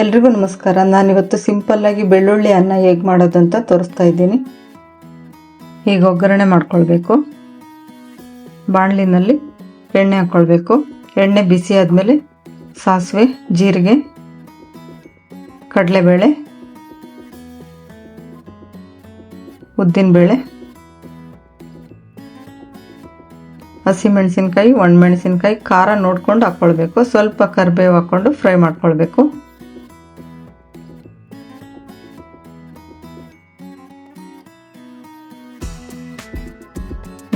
ಎಲ್ರಿಗೂ ನಮಸ್ಕಾರ. ನಾನಿವತ್ತು ಸಿಂಪಲ್ಲಾಗಿ ಬೆಳ್ಳುಳ್ಳಿ ಅನ್ನ ಹೇಗೆ ಮಾಡೋದಂತ ತೋರಿಸ್ತಾ ಇದ್ದೀನಿ. ಈಗ ಒಗ್ಗರಣೆ ಮಾಡ್ಕೊಳ್ಬೇಕು. ಬಾಣಲಿನಲ್ಲಿ ಎಣ್ಣೆ ಹಾಕ್ಕೊಳ್ಬೇಕು. ಎಣ್ಣೆ ಬಿಸಿ ಆದಮೇಲೆ ಸಾಸಿವೆ, ಜೀರಿಗೆ, ಕಡಲೆಬೇಳೆ, ಉದ್ದಿನಬೇಳೆ, ಹಸಿಮೆಣಸಿನ್ಕಾಯಿ, ಒಣಮೆಣಸಿನ್ಕಾಯಿ, ಖಾರ ನೋಡ್ಕೊಂಡು ಹಾಕ್ಕೊಳ್ಬೇಕು. ಸ್ವಲ್ಪ ಕರಿಬೇವು ಹಾಕ್ಕೊಂಡು ಫ್ರೈ ಮಾಡ್ಕೊಳ್ಬೇಕು.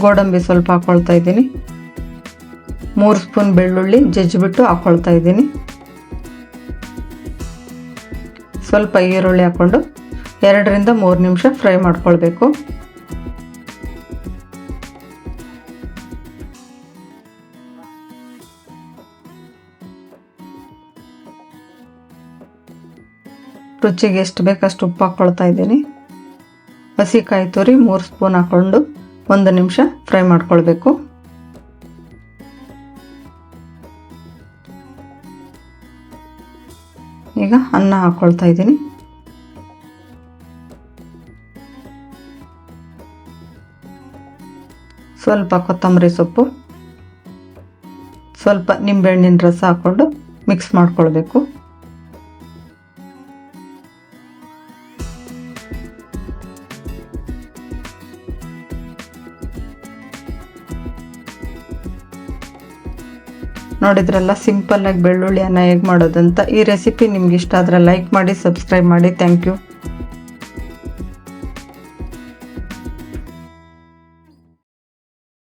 ಗೋಡಂಬಿ ಸ್ವಲ್ಪ ಹಾಕ್ಕೊಳ್ತಾ ಇದ್ದೀನಿ. 3 ಸ್ಪೂನ್ ಬೆಳ್ಳುಳ್ಳಿ ಜಜ್ಜಿಬಿಟ್ಟು ಹಾಕ್ಕೊಳ್ತಾ ಇದ್ದೀನಿ. ಸ್ವಲ್ಪ ಈರುಳ್ಳಿ ಹಾಕ್ಕೊಂಡು 2 ರಿಂದ 3 ನಿಮಿಷ ಫ್ರೈ ಮಾಡ್ಕೊಳ್ಬೇಕು. ರುಚಿಗೆ ಎಷ್ಟು ಬೇಕಷ್ಟು ಉಪ್ಪು ಹಾಕ್ಕೊಳ್ತಾ ಇದ್ದೀನಿ. ಹಸಿ ಕಾಯಿ ತುರಿ 3 ಸ್ಪೂನ್ ಹಾಕ್ಕೊಂಡು 1 ನಿಮಿಷ ಫ್ರೈ ಮಾಡ್ಕೊಳ್ಬೇಕು. ಈಗ ಅನ್ನ ಹಾಕ್ಕೊಳ್ತಾ ಇದ್ದೀನಿ. ಸ್ವಲ್ಪ ಕೊತ್ತಂಬರಿ ಸೊಪ್ಪು, ಸ್ವಲ್ಪ ನಿಂಬೆಹಣ್ಣಿನ ರಸ ಹಾಕ್ಕೊಂಡು ಮಿಕ್ಸ್ ಮಾಡ್ಕೊಳ್ಬೇಕು. ನೋಡಿದ್ರಲ್ಲ, ಸಿಂಪಲ್ಲಾಗಿ ಬೆಳ್ಳುಳ್ಳಿ ಅನ್ನ ಹೇಗೆ ಮಾಡೋದಂತ. ಈ ರೆಸಿಪಿ ನಿಮ್ಗೆ ಇಷ್ಟ ಆದರೆ ಲೈಕ್ ಮಾಡಿ, ಸಬ್ಸ್ಕ್ರೈಬ್ ಮಾಡಿ. Thank you.